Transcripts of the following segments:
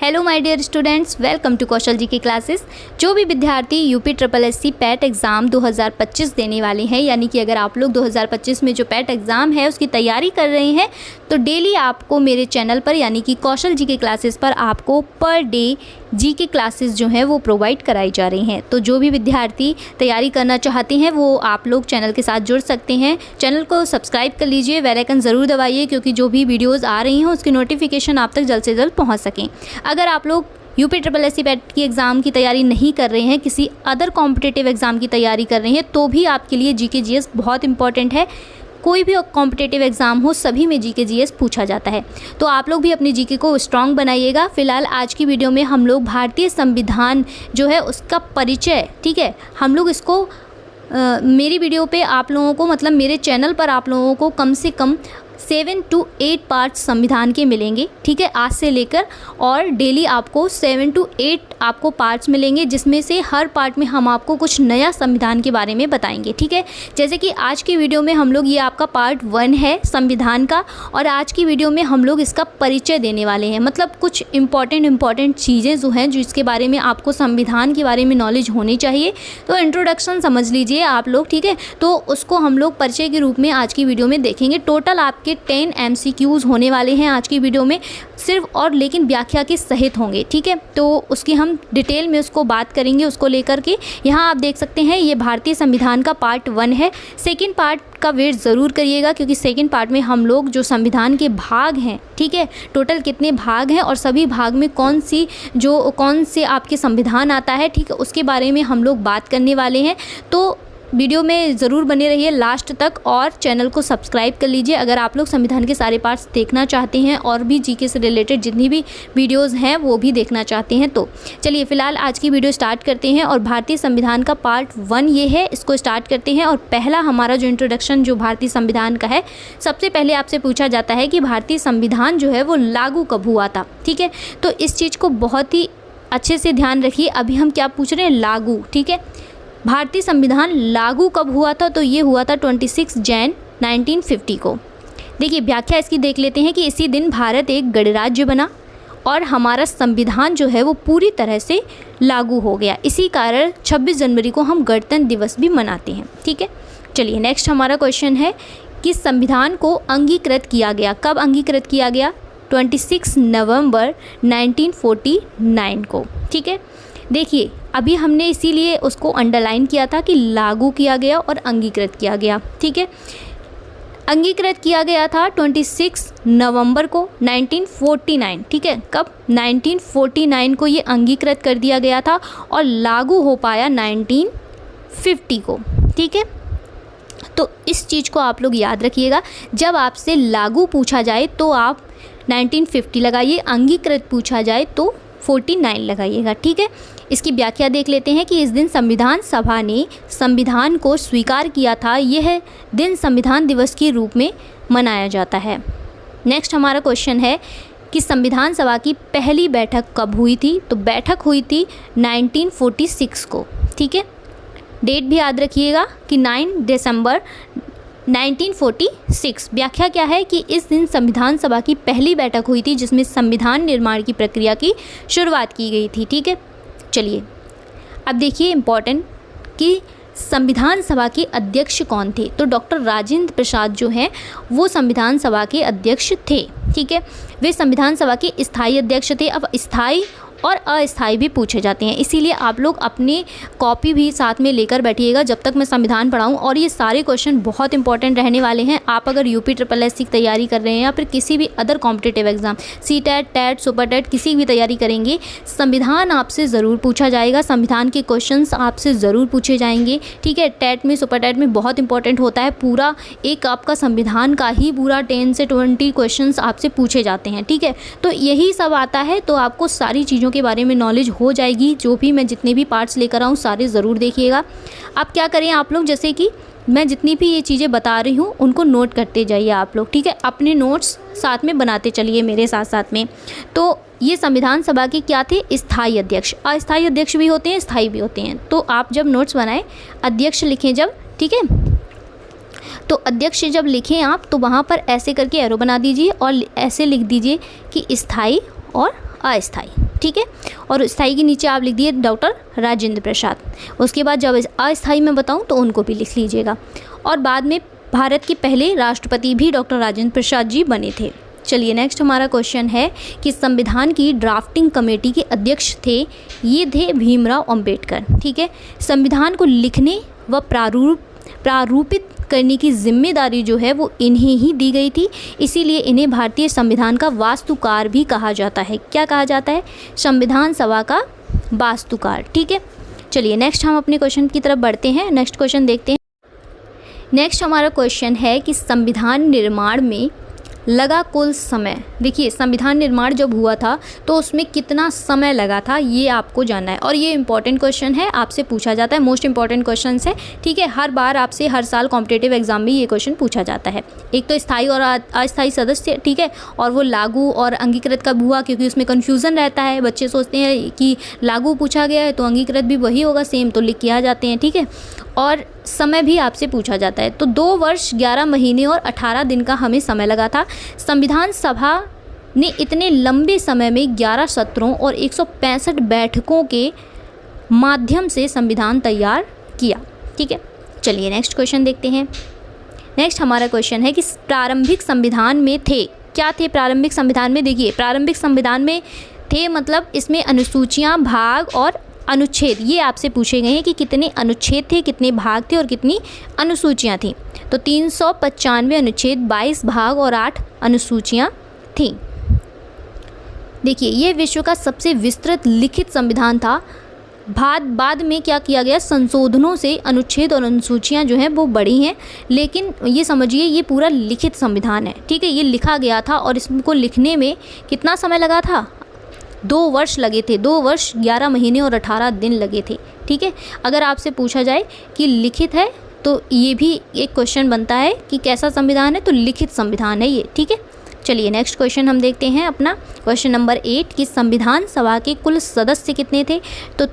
Hello my dear students, welcome to Kaushal ji की classes. जो भी विद्यार्थी यूपी SSC पैट एग्ज़ाम 2025 देने वाले हैं, यानी कि अगर आप लोग 2025 में जो पैट एग्ज़ाम है उसकी तैयारी कर रहे हैं, तो डेली आपको मेरे चैनल पर यानी कि कौशल जी की क्लासेस पर आपको पर डे जी की क्लासेस जो हैं वो प्रोवाइड कराई जा रही हैं। तो जो भी विद्यार्थी तैयारी करना चाहते हैं वो आप लोग चैनल के साथ जुड़ सकते हैं। चैनल को सब्सक्राइब कर लीजिए, बेल आइकन ज़रूर दबाइए, क्योंकि जो भी वीडियोज़ आ रही हैं उसकी नोटिफिकेशन आप तक जल्द से जल्द पहुँच सकें। अगर आप लोग यूपी SSC पैट की एग्ज़ाम की तैयारी नहीं कर रहे हैं, किसी अदर कॉम्पिटिटिव एग्ज़ाम की तैयारी कर रहे हैं, तो भी आपके लिए जीके जीएस बहुत इंपॉर्टेंट है। कोई भी कॉम्पिटिटिव एग्ज़ाम हो, सभी में जीके जीएस पूछा जाता है। तो आप लोग भी अपनी जीके को स्ट्रॉन्ग बनाइएगा। फिलहाल आज की वीडियो में हम लोग भारतीय संविधान जो है उसका परिचय, ठीक है, हम लोग इसको मेरी वीडियो पे आप लोगों को, मतलब मेरे चैनल पर आप लोगों को कम से कम 7 to 8 पार्ट्स संविधान के मिलेंगे, ठीक है, आज से लेकर, और डेली आपको 7 to 8 आपको पार्ट्स मिलेंगे, जिसमें से हर पार्ट में हम आपको कुछ नया संविधान के बारे में बताएंगे, ठीक है। जैसे कि आज की वीडियो में हम लोग, ये आपका पार्ट 1 है संविधान का, और आज की वीडियो में हम लोग इसका परिचय देने वाले हैं। मतलब कुछ इंपॉर्टेंट चीज़ें जो हैं, जो इसके बारे में आपको संविधान के बारे में नॉलेज होनी चाहिए। तो इंट्रोडक्शन समझ लीजिए आप लोग, ठीक है, तो उसको हम लोग परिचय के रूप में आज की वीडियो में देखेंगे। टोटल आपके 10 MCQs होने वाले हैं आज की वीडियो में, सिर्फ और लेकिन व्याख्या के सहित होंगे, ठीक है। तो उसकी हम डिटेल में उसको बात करेंगे, उसको लेकर के। यहाँ आप देख सकते हैं ये भारतीय संविधान का पार्ट 1 है। सेकंड पार्ट का वेट ज़रूर करिएगा, क्योंकि सेकंड पार्ट में हम लोग जो संविधान के भाग हैं, ठीक है, टोटल कितने भाग हैं और सभी भाग में कौन से आपके संविधान आता है, ठीक है, उसके बारे में हम लोग बात करने वाले हैं। तो वीडियो में ज़रूर बने रहिए लास्ट तक, और चैनल को सब्सक्राइब कर लीजिए अगर आप लोग संविधान के सारे पार्ट्स देखना चाहते हैं, और भी जीके से रिलेटेड जितनी भी वीडियोस हैं वो भी देखना चाहते हैं। तो चलिए फ़िलहाल आज की वीडियो स्टार्ट करते हैं, और भारतीय संविधान का पार्ट 1 ये है, इसको स्टार्ट करते हैं। और पहला हमारा जो इंट्रोडक्शन जो भारतीय संविधान का है, सबसे पहले आपसे पूछा जाता है कि भारतीय संविधान जो है वो लागू कब हुआ था, ठीक है। तो इस चीज़ को बहुत ही अच्छे से ध्यान रखिए। अभी हम क्या पूछ रहे हैं, लागू, ठीक है। भारतीय संविधान लागू कब हुआ था, तो ये हुआ था 26 जनवरी 1950 को। देखिए व्याख्या इसकी देख लेते हैं कि इसी दिन भारत एक गणराज्य बना और हमारा संविधान जो है वो पूरी तरह से लागू हो गया। इसी कारण 26 जनवरी को हम गणतंत्र दिवस भी मनाते हैं, ठीक है। चलिए नेक्स्ट हमारा क्वेश्चन है कि संविधान को अंगीकृत किया गया, कब अंगीकृत किया गया, 26 नवंबर 1949 को, ठीक है। देखिए अभी हमने इसीलिए उसको अंडरलाइन किया था कि लागू किया गया और अंगीकृत किया गया, ठीक है। अंगीकृत किया गया था 26 नवंबर को 1949, ठीक है। कब, 1949 को ये अंगीकृत कर दिया गया था, और लागू हो पाया 1950 को, ठीक है। तो इस चीज़ को आप लोग याद रखिएगा। जब आपसे लागू पूछा जाए तो आप 1950 लगाइए, अंगीकृत पूछा जाए तो 49 लगाइएगा, ठीक है। इसकी व्याख्या देख लेते हैं कि इस दिन संविधान सभा ने संविधान को स्वीकार किया था। यह दिन संविधान दिवस के रूप में मनाया जाता है। नेक्स्ट हमारा क्वेश्चन है कि संविधान सभा की पहली बैठक कब हुई थी, तो बैठक हुई थी 1946 को, ठीक है। डेट भी याद रखिएगा कि 9 दिसंबर 1946। व्याख्या क्या है कि इस दिन संविधान सभा की पहली बैठक हुई थी, जिसमें संविधान निर्माण की प्रक्रिया की शुरुआत की गई थी, ठीक है। चलिए अब देखिए इम्पॉर्टेंट कि संविधान सभा के अध्यक्ष कौन थे, तो डॉक्टर राजेंद्र प्रसाद जो हैं वो संविधान सभा के अध्यक्ष थे, ठीक है। वे संविधान सभा के स्थायी अध्यक्ष थे। अब स्थायी और अस्थायी भी पूछे जाते हैं, इसीलिए आप लोग अपनी कॉपी भी साथ में लेकर बैठिएगा जब तक मैं संविधान पढ़ाऊँ। और ये सारे क्वेश्चन बहुत इंपॉर्टेंट रहने वाले हैं। आप अगर यूपी SSC की तैयारी कर रहे हैं या फिर किसी भी other competitive exam, CTET, TET, super TET, किसी की भी तैयारी करेंगे, संविधान आपसे ज़रूर पूछा जाएगा। संविधान के क्वेश्चन आपसे ज़रूर पूछे जाएंगे, ठीक है। टेट में, सुपर टेट में बहुत इंपॉर्टेंट होता है। पूरा एक आपका संविधान का ही पूरा 10 से 20 क्वेश्चन आपसे पूछे जाते हैं, ठीक है। तो यही सब आता है, तो आपको सारी चीज़ों के बारे में नॉलेज हो जाएगी। जो भी मैं जितने भी पार्ट्स लेकर आऊँ सारे ज़रूर देखिएगा। आप क्या करें, आप लोग जैसे कि मैं जितनी भी ये चीज़ें बता रही हूँ उनको नोट करते जाइए आप लोग, ठीक है। अपने नोट्स साथ में बनाते चलिए मेरे साथ साथ में। तो ये संविधान सभा के क्या थे, स्थायी अध्यक्ष। अस्थायी अध्यक्ष भी होते हैं, स्थायी भी होते हैं। तो आप जब नोट्स बनाएं, अध्यक्ष लिखें जब, ठीक है, तो अध्यक्ष जब लिखें आप तो वहाँ पर ऐसे करके एरो बना दीजिए और ऐसे लिख दीजिए कि स्थायी और अस्थायी, ठीक है। और स्थायी के नीचे आप लिख दिए डॉक्टर राजेंद्र प्रसाद। उसके बाद जब अस्थायी में बताऊं तो उनको भी लिख लीजिएगा। और बाद में भारत के पहले राष्ट्रपति भी डॉक्टर राजेंद्र प्रसाद जी बने थे। चलिए नेक्स्ट हमारा क्वेश्चन है कि संविधान की ड्राफ्टिंग कमेटी के अध्यक्ष थे, ये थे भीमराव अंबेडकर, ठीक है। संविधान को लिखने व प्रारूपित करने की जिम्मेदारी जो है वो इन्हें ही दी गई थी, इसीलिए इन्हें भारतीय संविधान का वास्तुकार भी कहा जाता है। क्या कहा जाता है? संविधान सभा का वास्तुकार, ठीक है। चलिए नेक्स्ट हम अपने क्वेश्चन की तरफ बढ़ते हैं। नेक्स्ट क्वेश्चन देखते हैं। नेक्स्ट हमारा क्वेश्चन है कि संविधान निर्माण में लगा कुल समय। देखिए संविधान निर्माण जब हुआ था तो उसमें कितना समय लगा था ये आपको जानना है, और ये इंपॉर्टेंट क्वेश्चन है, आपसे पूछा जाता है, मोस्ट इंपॉर्टेंट क्वेश्चन है, ठीक है। हर बार आपसे हर साल कॉम्पिटिटिव एग्जाम में ये क्वेश्चन पूछा जाता है। एक तो स्थायी और अस्थायी सदस्य, ठीक है, और वो लागू और अंगीकृत कब हुआ, क्योंकि उसमें कन्फ्यूज़न रहता है। बच्चे सोचते हैं कि लागू पूछा गया है तो अंगीकृत भी वही होगा, सेम, तो लिख के आ जाते हैं, ठीक है। और समय भी आपसे पूछा जाता है। तो 2 वर्ष 11 महीने और 18 दिन का हमें समय लगा था। संविधान सभा ने इतने लंबे समय में 11 सत्रों और 165 बैठकों के माध्यम से संविधान तैयार किया, ठीक है। चलिए नेक्स्ट क्वेश्चन देखते हैं। नेक्स्ट हमारा क्वेश्चन है कि प्रारंभिक संविधान में थे, क्या थे प्रारंभिक संविधान में? देखिए प्रारंभिक संविधान में थे मतलब इसमें अनुसूचियाँ, भाग और अनुच्छेद ये आपसे पूछे गए हैं कि कितने अनुच्छेद थे, कितने भाग थे और कितनी अनुसूचियाँ थीं। तो 395 अनुच्छेद, 22 भाग और 8 अनुसूचियाँ थीं। देखिए ये विश्व का सबसे विस्तृत लिखित संविधान था। बाद में क्या किया गया, संशोधनों से अनुच्छेद और अनुसूचियाँ जो हैं वो बढ़ी हैं, लेकिन ये समझिए ये पूरा लिखित संविधान है, ठीक है। ये लिखा गया था और इसको लिखने में कितना समय लगा था? 2 वर्ष लगे थे। 2 वर्ष 11 महीने और 18 दिन लगे थे, ठीक है। अगर आपसे पूछा जाए कि लिखित है तो ये भी एक क्वेश्चन बनता है कि कैसा संविधान है, तो लिखित संविधान है ये, ठीक है। चलिए नेक्स्ट क्वेश्चन हम देखते हैं अपना क्वेश्चन नंबर 8 कि संविधान सभा के कुल सदस्य कितने थे? तो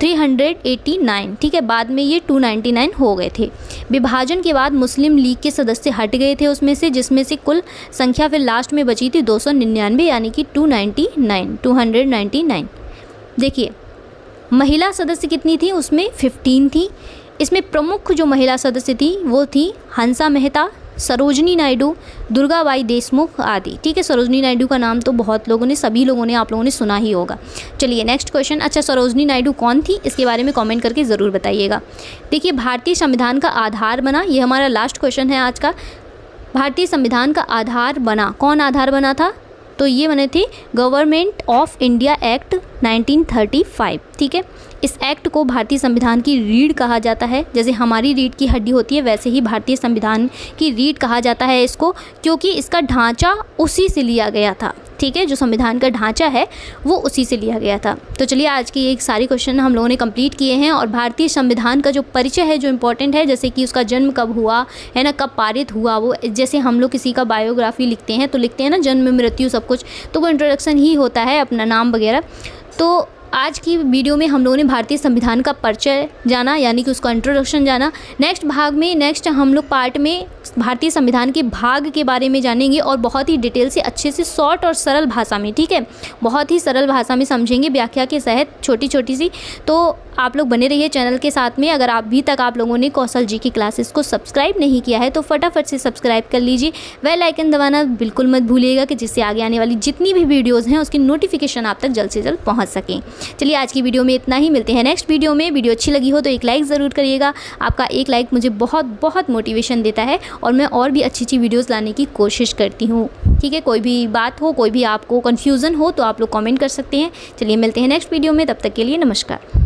389, ठीक है। बाद में ये 299 हो गए थे। विभाजन के बाद मुस्लिम लीग के सदस्य हट गए थे उसमें से, जिसमें से कुल संख्या फिर लास्ट में बची थी 299, यानी कि 299। देखिए महिला सदस्य कितनी थी? उसमें 15 थी। इसमें प्रमुख जो महिला सदस्य थी वो थी हंसा मेहता, सरोजनी नायडू, दुर्गाबाई देशमुख आदि, ठीक है। सरोजनी नायडू का नाम तो बहुत लोगों ने, सभी लोगों ने, आप लोगों ने सुना ही होगा। चलिए नेक्स्ट क्वेश्चन। अच्छा सरोजनी नायडू कौन थी इसके बारे में कमेंट करके ज़रूर बताइएगा। देखिए भारतीय संविधान का आधार बना, ये हमारा लास्ट क्वेश्चन है आज का। भारतीय संविधान का आधार बना, कौन आधार बना था? तो ये बने थे गवर्नमेंट ऑफ इंडिया एक्ट 1935, ठीक है। इस एक्ट को भारतीय संविधान की रीढ़ कहा जाता है। जैसे हमारी रीढ़ की हड्डी होती है वैसे ही भारतीय संविधान की रीढ़ कहा जाता है इसको, क्योंकि इसका ढांचा उसी से लिया गया था, ठीक है। जो संविधान का ढांचा है वो उसी से लिया गया था। तो चलिए आज के ये सारे क्वेश्चन हम लोगों ने कंप्लीट किए हैं। और भारतीय संविधान का जो परिचय है जो इम्पोर्टेंट है, जैसे कि उसका जन्म कब हुआ है ना, कब पारित हुआ, वो जैसे हम लोग किसी का बायोग्राफी लिखते हैं तो लिखते हैं ना जन्म, मृत्यु, सब कुछ, तो वो इंट्रोडक्शन ही होता है, अपना नाम वगैरह। तो आज की वीडियो में हम लोगों ने भारतीय संविधान का परिचय जाना, यानी कि उसका इंट्रोडक्शन जाना। नेक्स्ट भाग में, नेक्स्ट हम लोग पार्ट में भारतीय संविधान के भाग के बारे में जानेंगे, और बहुत ही डिटेल से, अच्छे से, शॉर्ट और सरल भाषा में, ठीक है, बहुत ही सरल भाषा में समझेंगे, व्याख्या के सहित, छोटी छोटी सी। तो आप लोग बने रहिए चैनल के साथ में। अगर अभी तक आप लोगों ने कौशल जी की क्लासेस को सब्सक्राइब नहीं किया है तो फटाफट से सब्सक्राइब कर लीजिए। बेल आइकन दबाना बिल्कुल मत भूलिएगा, कि जिससे आगे आने वाली जितनी भी वीडियोज़ हैं उसकी नोटिफिकेशन आप तक जल्द से जल्द पहुँच सकें। चलिए आज की वीडियो में इतना ही, मिलते हैं नेक्स्ट वीडियो में। वीडियो अच्छी लगी हो तो एक लाइक ज़रूर करिएगा। आपका एक लाइक मुझे बहुत बहुत मोटिवेशन देता है, और मैं और भी अच्छी अच्छी वीडियोज़ लाने की कोशिश करती हूँ, ठीक है। कोई भी बात हो, कोई भी आपको कन्फ्यूज़न हो तो आप लोग कमेंट कर सकते हैं। चलिए मिलते हैं नेक्स्ट वीडियो में, तब तक के लिए नमस्कार।